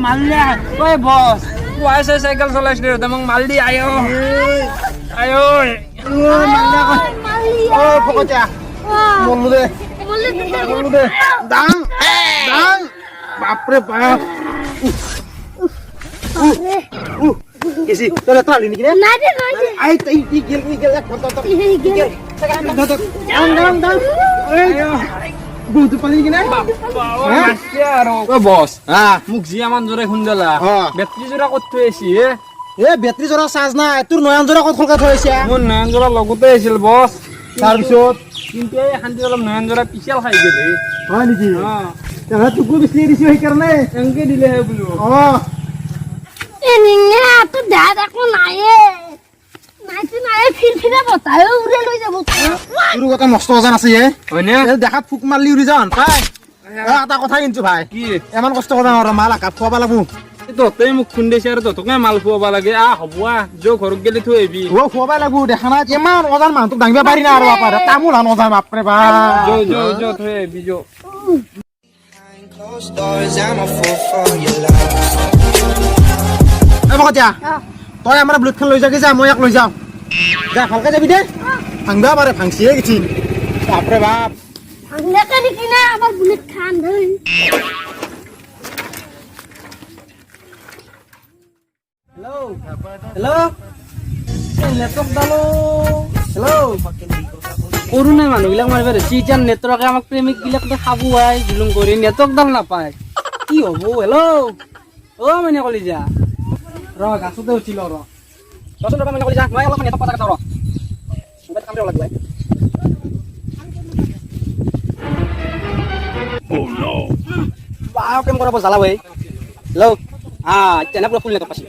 মারলে ওই বস ওয়াইসে সাইকেল চলাইছ রে তমং মালদি আয়ো আয়ো ও পকচা বললু দে দাং দাং বাপরে বাপ কেসি তোরা তো আলিনি কি রে না রে না রে আই তাই কি গেল এক ফটো তো দাং দাং আয়ো বুঝতে পারলি কি না ও বস হ্যাঁ মুখ জি আমান জোরে খুনদলা হ্যাঁ। বেটরি জোৰা কত এসি এ বেটাৰি জোৰা চাৰ্জ নাই তোৰ নয়ন জোৰা কত খলকা থৈছে মোৰ নয়ন জোৰা লগতে আছিল বস তাৰপিছত কিন্তু এই শান্তি অলপ নয়ন জোৰা পিছাল খাই গেলে হয় নেকি হ্যাঁ তেনে তোকো বিচাৰি দিছো সেইকাৰণে এংকে দিলেহে বোলো অ এ নিঙে তো দাদ একো নাইয়ে নাইতে নাই ফিরফিরে বতায় উড়ে লই যাব তোৰ কথা মস্ত ওজন আছে হয়নে এ দেখাত ফুক মারলি উড়ি যান পাই এটা কথা কিন্তু ভাই কি ইমান কষ্ট কৰা নহয় মাল আকাপ খুৱাব লাগব তহঁতে মোক খুন্দিছে আৰু তহঁতকে মাল খুৱাব লাগে হ'ব যো ঘৰত গেলি থৈ আহিবি ও খুৱাব লাগব দেখা নাই ইমান ওজন মানুহটোক দাঙিব পাৰি না আৰু বাপাৰে তামোল হান ওজন বাপৰে বাপ যো থৈ আহিবি যো Closed doors, I'm a fool for your love. এ বকতিয়া তই আমাৰ ব্লুটখন লৈ যাগে যা মই ইয়াক লৈ যাওঁ যা ভালকে যাবি দে ভাঙবা পাৰে ভাঙছিয়ে গেছি বাপৰে বাপ ভাঙলে কাৰি কিনা আমাৰ বুলেট খান ধই হেল্ল' হেল্ল' নেটৱৰ্ক ডালো হেল্ল' কৰো নাই মানুহবিলাক মাৰিব ধৰিছে এতিয়া নেটৱৰ্কে আমাক প্ৰেমিক বিলাক খাব আই জুলুম কৰি নেটৱৰ্ক ডাল নাপায় কি হ'ব হেল্ল' অ মানে কলিজা ৰ গাছতে উঠিল ৰ ৰচোন ৰবা মানে কলিজা মই অলপ নেটৱৰ্ক কথা ৰ মোবাইল কাম কৰিব লাগিব বাও কেম কৰাব জ্বালা ভাই হেল্ল' এতিয়া না পুৰা ফুল নেটৱৰ্ক পাইছোঁ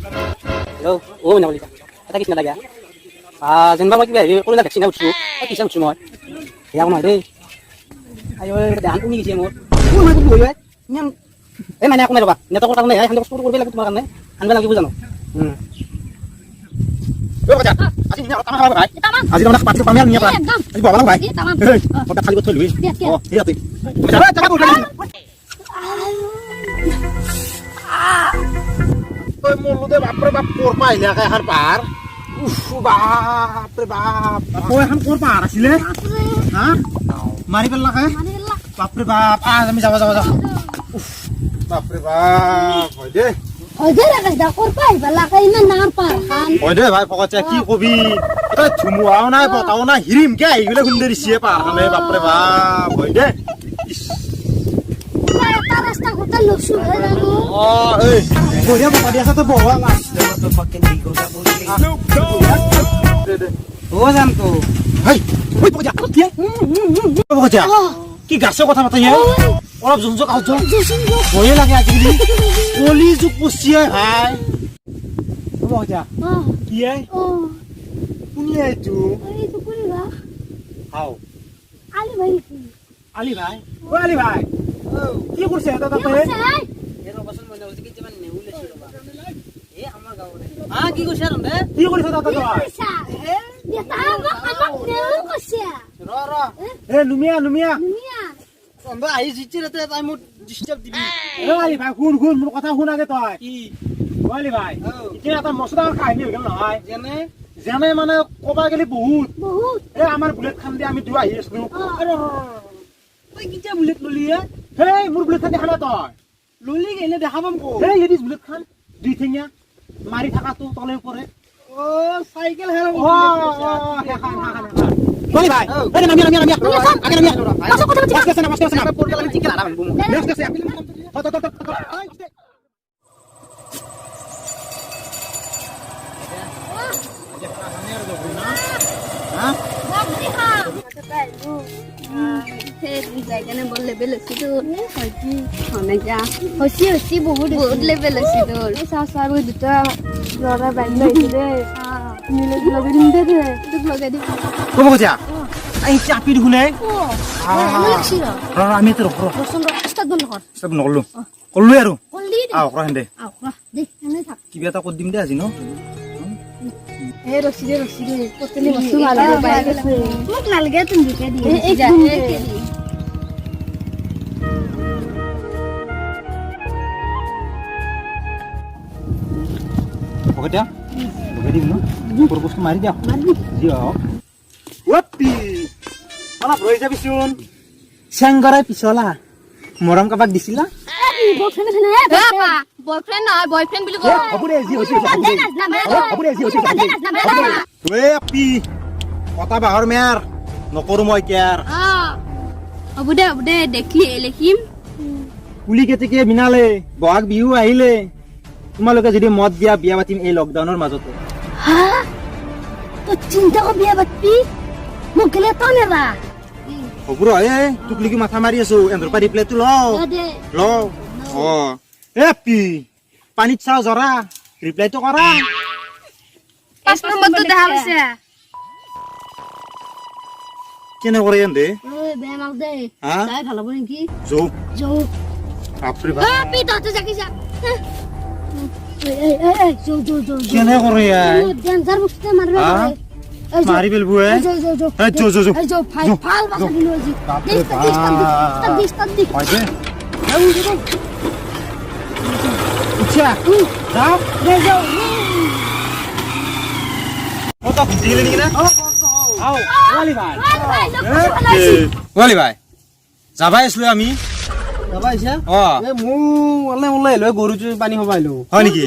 হেল্ল' অ মানে কলিজা এটা কিছু নালাগে যেনিবা মই কিবা হেৰি কৰিলে ভেকচিন উঠিছোঁ কিছে উঠিছোঁ মই সেয়া নহয় দেই আইঅ ধান কমি গৈছে মোৰ মই ক'ত বহি ইমান এই মানে একো নাই ৰ'বা নেটৱৰ্কৰ কাৰণে সান্দে কষ্ট কৰিব লাগিব তোমাৰ কাৰণে আনিব লাগিব জানো আজি তাৰমানে পাতিটো পামি নিয়া পাৰা আজি ববা ভাই তামাম মই খালি থৈ লই অ ইয়াতে তই মোলুদে বাপৰে বাপ কোৰ পাইলে এখন পাৰ উফ বাপৰে বাপ আকৌ এখন কোৰ পাৰ আছিলে হা মাৰি পেলাকে বাপৰে বাপ আমি যাব উফ বাপৰে বাপ হয় দে ওই রে দা কর পাই বালা কাই না নাম পার খান হয় দে ভাই ফকতে কি কবি এটা ধুমুহাও নাই বতাও নাই হিৰিম কে আহিলে খুন্দি দিছে পাৰখানে বাপৰে বাপ হয় দে এটা রাস্তা কোথা লসু হয়ে যাবো অ এই বঢ়িয়া বকা দি আছে তো বহা মাছ ও জানতো হেই ওই পকজা কি পকজা কি গাছৰ কথা পাতা হে অলপ জুমজক আছ ভয়ে লাগে আজিকালি কলি যুগ পুছিয়ে ভাই পকজা কি হে ও কোনি হে তু এই তো কোনি বা হাও আলি ভাই আলি ভাই ও আলি ভাই কি কৰিছে এটা তাতে এর অবসর মনে হচ্ছে কি যেমন নেউল আছে রবা এ আমার গাওরে কি কইছ আর রে কি কৰিছে তাতে তই এটা আমাক নেউ কইছে র এ নুমিয়া নিয়া আমরা আই জিচ্ছে রাতে তাই মো ডিস্টার্ব দিবি এ আলি ভাই শুন মোৰ কথা শুন আগে তই কি আলি ভাই এতিয়া এটা মছলা কাহিনী হৈ গ'ল নহয় জানে যেনে মানে কবা গেলি বহুত বহুত এ আমাৰ বুলেট খান দি আমি দুই আহি আছিলো তুই কিটা বুলেট ললি হেই মোৰ বুলেট খান দেখা নাই তই ললি গেলে দেখা পাম কো হেই এদিস বুলেট খান দুই ঠেঙীয়া মাৰি থাকাটো তলে ওপৰে ও সাইকেল হেরা বলি ভাই এই নামিয়া আগে নামিয়া পাছত কথা বলছি মাছ না পড়ে গেলাম চিকেন আরাম বুমু নেক্সট আছে বাবরি খা ফের জায়গানে বল লেভেল আছে তো হজি হনে যা হসি বহুত লেভেল আছে তো সাসার ওই দুটা লড়া বাইক লইছে মিলে লগে নিতে দে তুই লগে দি কব গজা আই চাপি দিহুনে আমি তো রখ রসন রাস্তা বন্ধ কর সব নকলু কলু আৰু কললি দে আও কৰা হেন্দে দে এনে থাক কিবা এটা কৰি দিম দে আজি ন এ রসি দে কতলি বস্তু ভালো বাইক আছে মোক নালগে তুমি দিকে দি এই যা বগে দিয়া বগে দিম ন প্ৰপ'জটো মাৰি দিয়া মাৰি দিয়ক ৱাপি অলপ ৰৈ যাবিচোন চেংগৰাই পিছলা মৰম কাবাক দিছিলা বয়ফ্ৰেণ্ড আছে নে বয়ফ্ৰেণ্ড নহয় বয়ফ্ৰেণ্ড বুলি কয় হ'ব দে যি হৈছে হ'ব দে যি হৈছে ঐ আপি কটা বাহৰ মেয়াৰ নকৰো মই কেয়াৰ হ'ব দে দেখিম পুলি কেতেকে বিনালে বহাগ বিহু আহিলে তোমালোকে যদি মদ দিয়া বিয়া পাতিম এই লকডাউনৰ মাজতে তো চিন্তা কৰি বিয়া পাতবি মোক গেলে তো নেৰা হ'ব ৰ টুকলিকি মাথা মাৰি আছো এন্দ্ৰৰ পৰা ৰিপ্লাইটো ল অ এ পি পানীত চাও জৰা ৰিপ্লাইটো কৰা 5 নম্বৰটো দেখা পাইছে কেনে কৰে এন্দে বেয়া মাল দে হা তাই ভাল হ'ব নেকি যৌ বাপৰে বাপ পি তহঁতে যাকি যা যৌ কেনে কৰে ডেঞ্জাৰ বস্তু মাৰিব মাৰি পেলবো যৌ ভাল বাছা দিলো আজি দিছ হয় দে উঠা যাও ও তো দিলে নেকি না আও ওলি ভাই ওলি ভাই যাবাই আছিলো আমি যাবা আহিছা অ এ মোৰ ওলাই লৈ গৰুটো পানী খাব আহিলো হয় নেকি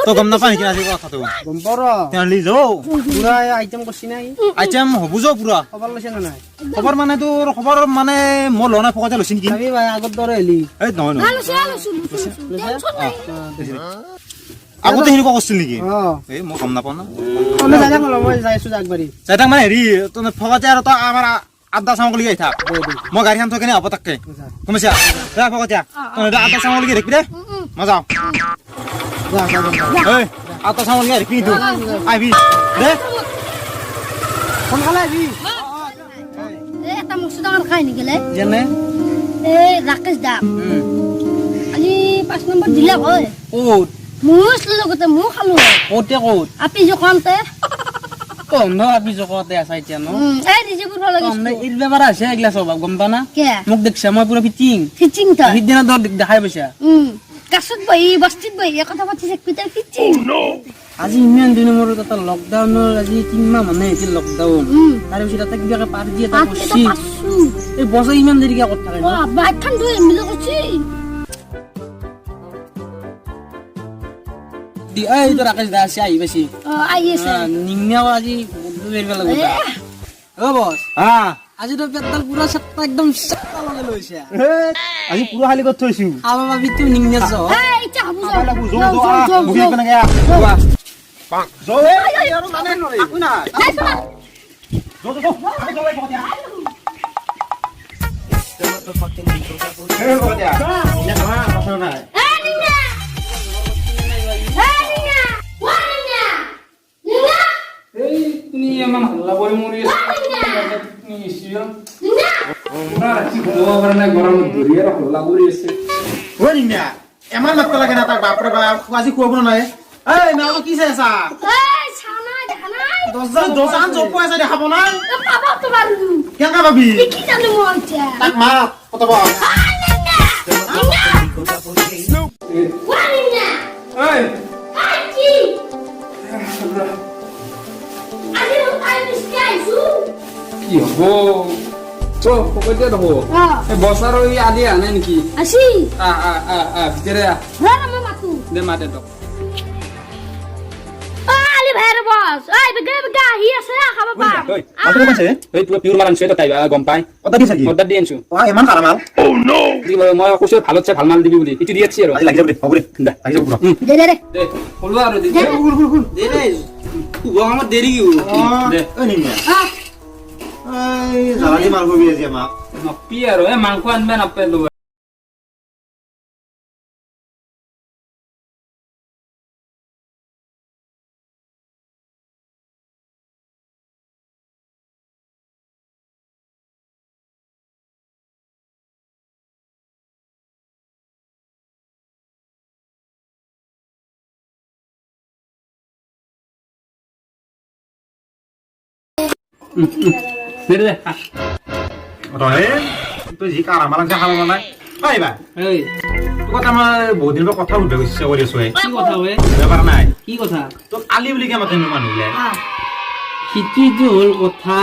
তো গম নাপা নেকি আজি কথাটো গম পাৰ তেনলি যাও পুৰা আইটেম কৰছি নাই আইটেম হ'ব যাও পুৰা খবৰ লৈছে নে নাই খবৰ মানে তোৰ খবৰ মানে মই লনা ফকতে লৈছি নেকি যাবি ভাই আগত দৰে হেলি এই নহয় নহয় আগতে হেৰি কৈছিল নেকি এই মই গম নাপাওঁ না আমি জাগা নলওঁ মই যাই আছো আগবাঢ়ি যাই তাক মানে হেৰি তোৰ ফকতে আৰু তই আমাৰ আড্ডা চামগলি আহি থাক মই গাড়ীখন থৈ কেনে হ'ব তাকে শুনিছা দে ফকতীয়া তই আড্ডা চামগলি ৰাখিবি দে মই যাওঁ এই আড্ডা চামগলি ৰাখিবি তো আহিবি দে সোনকালে আহিবি এটা মস্ত ডাঙৰ খাই নেগেলে যেনে এই ৰাকেশ দা আজি 5 নম্বৰ দিলে হয় ক'ত মুছ লগতে মু খালো ক'তে ক'ত আপি জকante কম ন আপি জকতে আছা এতিয়া ন এই ৰিজিপুৰ লাগি কম নে ইৰ বেমাৰ আছে এগলা সব গম পা না কে মোক দেখছা মই পুৰা ফিটিং ফিচিং তা সিদিনা দৰ দেখাই পাইছা কাছত বহি বস্তিত বহি কথা পাতিছে পিটাৰ ফিচিং আজি ইমান দিনৰ মূৰত এটা লকডাউনৰ আজি 3 মাহ মানে এতিয়া লকডাউন তাৰ পিছত এটা কিবা পাৰ্টি এটা কৰিছি এই বছৰ ইমান দেৰিকে ক'ত থাকে অ বাইকখন দুই মিল কৰিছি দি এই তো ৰাকেশ দা আছে আহি পাইছি আই আছে নিংনাও আজি বন্ধু বেৰবা লাগব ও বস হা আজি তো পেটডাল পুৰা চেপ্পা একদম চেপ্পা লগে লৈছে আজি পুৰা খালি কৰি থৈছো খাবা ভাবি তুই নিংনা য এই চা হবু খাব লাগব যো যো মুখি কেনে গয়া যো এই আৰু মানে নৰে আকু না যো যো আমি যাই ফকতীয়া এই ফকতীয়া নে মা কথা নাই এই তুমি এমান হাল্লা কৰি মৰি তুমি ইছিও না ৰাতি গোৱাৰ নাই গৰম ধৰিয়ে হাল্লা কৰি আছে ঐ নিয়া এমান মাত্ৰ লাগে না তাক বাপৰে বাপ আজি খুৱাব নাই এই নাও কি চাইছা এই ছানা দেখা নাই দছান জপো আছে দেখাব নাই পাবা তো বালু কেনেকা পাবি কি জানো মই এতিয়া তাক মা কতবা এই কি হব তো কইতে দেখো এই বছৰ এই আদি আনে নেকি আসি ভিতরে রামা মাতু দে মাতে তো আলি ভাইর বস এই বেগা হি আছে খাবা পা কত আছে এই পুরো পিওর মাল আনছো তো তাই গম পাই কত দিছ কি অর্ডার দিয়ে আনছো ও ইমান কালা মাল মই কৈছো ভাল হচ্ছে ভাল মাল দিবি বুলি ইটো দিয়েছি আৰু আজি লাগি যাব দে হ'ব দে দে লাগি যাব পুৰা দে দে দে হলবা আৰু দে দে দে তুই আমার দেরি কি দে ঐ নিয়া এই জালাদি মাল কবি আজি আমাক নপি আৰু এ মাংস আনবে নাপে লো দে দে ৰহে তুই যি কাৰা মাল খাব নাই পাইবা এই কথা মই বহুত দিনৰ পৰা কথা সুধিব ইচ্ছা কৰি আছো কি কথা হে বেপাৰ নাই কি কথা তোক আলি বুলি কে মাতে মানুহবিলাক সিটো হ'ল কথা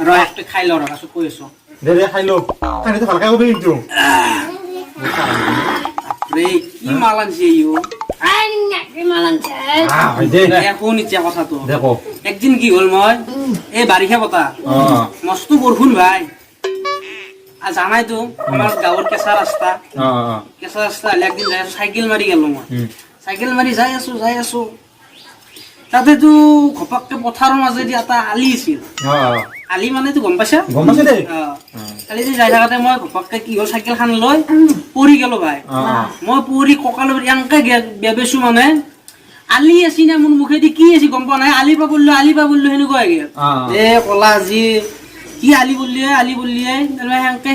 ৰ একটা খাই ল ৰাখা কৈ আছো দে খাই লো কাহিনীটো ভালকে কবি কিন্তু ৰে কি মালান যে ইও হয় দে একো নিচা কথাটো দেখো একদিন কি হ'ল মই এই বাৰিষা বতা মস্ত বৰষুণ ভাই আৰ জানাই তো আমাৰ গাঁৱৰ কেঁচা ৰাস্তা হলে একদিন যাই আছো সাইকেল মাৰি গেল মই সাইকেল মাৰি যাই আছো তাতে তো ঘপককে পথাৰৰ মাজেদি এটা আলি আছিল আলি মানে তো গম পাইছা দে কালি যে যাই থাকোতে মই ঘপককে কি হ'ল চাইকেল খান লৈ পৰি গেলো ভাই মই পৰি কঁকালৰ এনেকে বেবেছো মানে আলি আছি না মোৰ মুখেদি কি আছে গম পোৱা নাই আলি পা বললো সেনেকুৱা হৈ গেল এ কলা আজি কি আলি বললিয়ে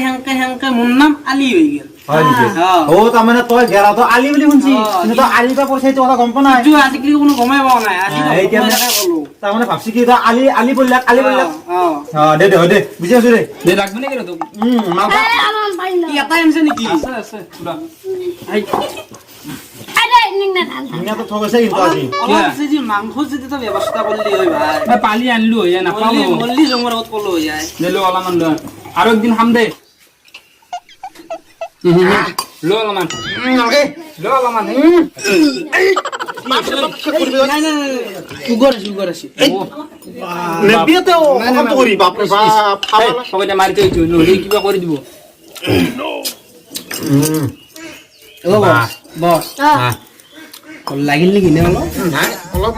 হেংকে মোৰ নাম আলি হৈ গেল হয় নেকি ও তাৰমানে তই গেৰা তো আলি বুলি শুনছি কিন্তু তই আলি পা পইচাইটো কথা গম পোৱা নাই তো আজিকালি কোনো গমে পোৱা নাই আজি কলো তাৰমানে ভাবছি কি তই আলি বললাক দে বুজি আছো দে লাগবে নাকি রে তো মাল এটা আনছে নেকি আছে পুরা ধুনীয়া তো ঠগাইছে কিন্তু আজি অলপ যদি মাংস যদি তো ব্যৱস্থা করলি হয় ভাই পালি আনলু হইয়া না পালো মল্লি জমর আগত কলো হৈ যায় লো অলমান লো আর একদিন হাম দে লো অলমান নালগে লো অলমান সুগর আছে নেবিয়াতে অকম কৰি বাপ ৰে বাপ খাবা সবাইটা মারিতে হইতো নহলে কিবা করে দিব ও বস লাগিল নেকি নে অলপ নাই অলপ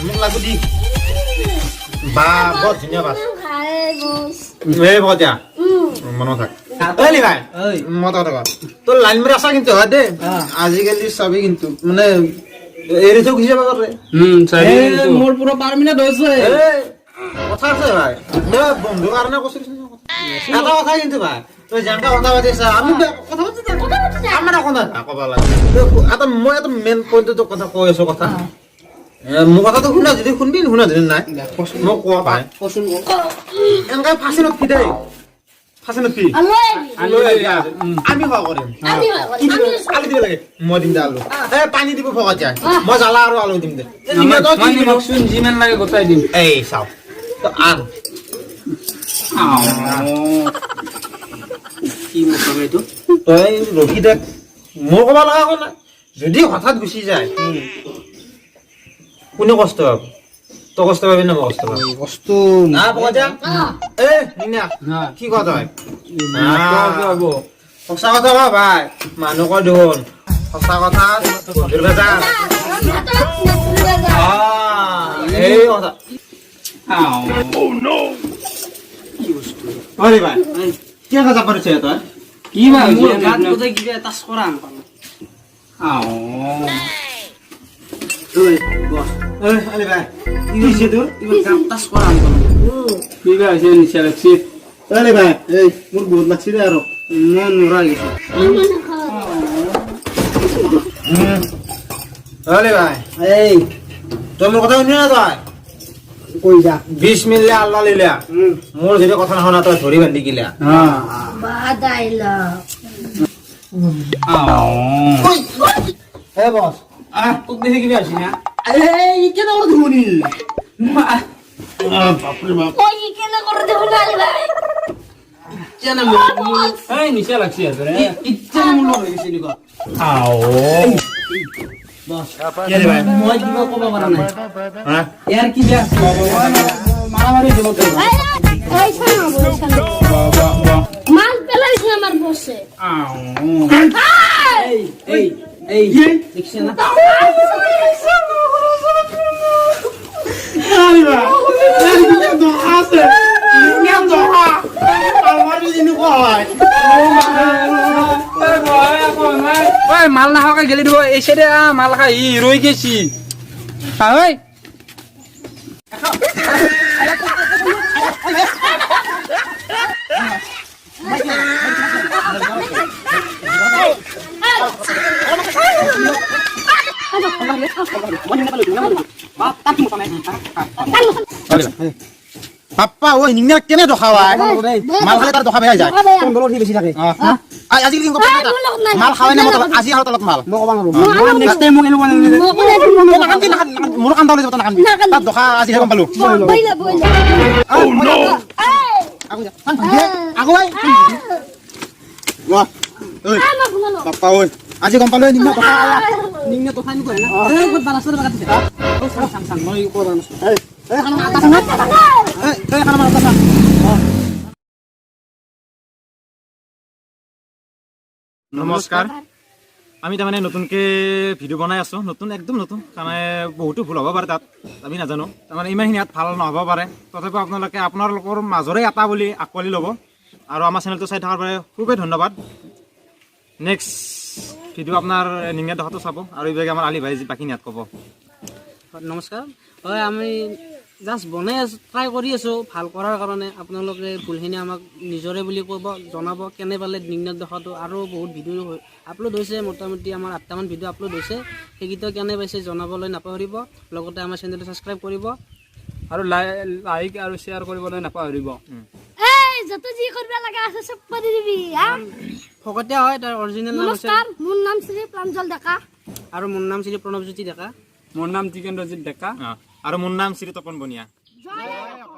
মোক লাগু দি বা বৰ ধুনীয়া বাছ এই বজা মনত থাক এই ভাই মত থাক তোৰ লাইন মাৰি আছা কিন্তু হয় দে আজিকালি চাবি কিন্তু মানে এৰি থৈ গুচি যাব পাৰে মোৰ পুৰো 12 মিনিট হৈছে কথা আছে ভাই বন্ধু কাৰণে কৈছিস এটা কথা কিন্তু ভাই তই যেনেকা কথা পাতিছা আমি কথা পাতি আমাৰ কথা ক'ব লাগে এটা মই এটা মেইন পইণ্টটো কথা কৈ আছো কথা মোৰ কথাটো শুনা যদি শুনবি শুনা যদি নাই মই কোৱা পাই কচোন এনেকা ফাঁচিনত ফি দেই ফাঁচিনত ফি আমি খোৱা কৰিম আলু দিব লাগে মই দিম দে আলু পানী দিব ফকত যায় মই জ্বালা আৰু আলু দিম দে জিমান লাগে গোটাই দিম এই চাও তো আন কি মতলব এইটো তই ৰখি দেখ মোৰ ক'ব লগা হোৱা নাই যদি হঠাৎ গুচি যায় কোনে কষ্ট পাব তই কষ্ট পাবি না মই কষ্ট পাবি বস্তু না বজা এ নিনা কি কথা হয় সঁচা কথা কওঁ ভাই মানুহ কয় দেখোন সঁচা কথা বন্ধুৰ বেজাৰ এই কথা অৰে ভাই কি কথা পাৰছে তই কি বা মোৰ গাত বোধহয় কিবা এটা চৰা আন পালো ঐ বস আৰে ভাই কি হইছে তোৰ কিবা গাত চৰা আন পালো কি বা আছে নিচা লাগছে আৰে ভাই এই মোৰ বহুত লাগছে ৰে আৰো মই নৰা গেছো আৰে ভাই এই তই মোৰ কথা শুনি না তই কই যা 20 মিনিট আল্লাহ লিলা মোর যদি কথা না শুনা তই ধরি বান্ধি গিলা হে বস তোক দেখি কিবা আছে না এই কেন ওর ধুনি বাপরে বাপ জানা এই নিচা লাগছে রে ইচ্ছা মূল্য হৈ গৈছে নিকা বস কে রে ভাই মই কিবা ক'ব পৰা নাই হ্যাঁ ইয়াৰ কি বেয়া মারামারি দিব মাল পেলাইছে আমার বসে এই দেখছেন না আরে ভাই এই কি তো আছে কি তো আমার জিনু কয় ওই মাল না হাওয়া গেলি দিব এই সাইডে মাল খাই রই গেছি ওই বাপ্পা ঐ নিংনে কেনে দখাৱাই মাল খালে তাৰ দখা বেয়া যায় কণ্ট্ৰলত সি বেছি থাকে আজিকালি কিন্তু মাল খাৱাই নে আজি আৰু তলত মাল মই ক'বা নোৱাৰো নেক্সট টাইম মোক এনেকুৱা নালাগে মোৰো কান্দা ওলাই যাব তই নাকান্দি তাত দখা আজিহে গম পালো আগুৱাই বাপ্পা ঐ আজি গম পালো নিংনে দখা নিংনে তো খানি কৰে না এই ক'ত বালাছৰ বাগাত দিছে চাং চাং মই ক'বা নাছো নমস্কাৰ আমি তাৰমানে নতুনকৈ ভিডিঅ' বনাই আছোঁ নতুন একদম নতুন তাৰমানে বহুতো ভুল হ'ব পাৰে তাত আমি নাজানো তাৰমানে ইমানখিনি ইয়াত ভাল নহ'ব পাৰে তথাপিও আপোনালোকৰ মাজৰে এটা বুলি আঁকোৱালি ল'ব আৰু আমাৰ চেনেলটো চাই থকাৰ বাবে খুবেই ধন্যবাদ নেক্সট ভিডিঅ' আপোনাৰ নিংনে দখাটো চাব আৰু এইভাগে আমাৰ আলি ভাই বাকীখিনি ইয়াত ক'ব নমস্কাৰ হয় আমি জাষ্ট বনাই আছোঁ ট্ৰাই কৰি আছোঁ ভাল কৰাৰ কাৰণে আপোনালোকে ভুলখিনি আমাক নিজৰে বুলি ক'ব জনাব কেনে পালে নিংনে দখাটো আৰু বহুত ভিডিঅ' আপলোড হৈছে মোটামুটি আমাৰ 8টামান ভিডিঅ' আপলোড হৈছে সেইকেইটা কেনে পাইছে জনাবলৈ নাপাহৰিব লগতে আমাৰ চেনেলটো ছাবস্ক্ৰাইব কৰিব আৰু লাইক আৰু শ্বেয়াৰ কৰিবলৈ নাপাহৰিব এই যত যি কৰিব লাগা আছে সব কৰি দিবি ফকতীয়া হয় তাৰ অৰিজিনেল নাম আছে নমস্কাৰ মোৰ নাম শ্ৰী প্ৰাঞ্জল ডেকা আৰু মোৰ নাম শ্ৰী প্ৰণৱজ্যোতি ডেকা মোৰ নাম টিকেন্দ্ৰজিৎ ডেকা আৰু মোৰ নাম শ্ৰী তপন বনিয়া জয়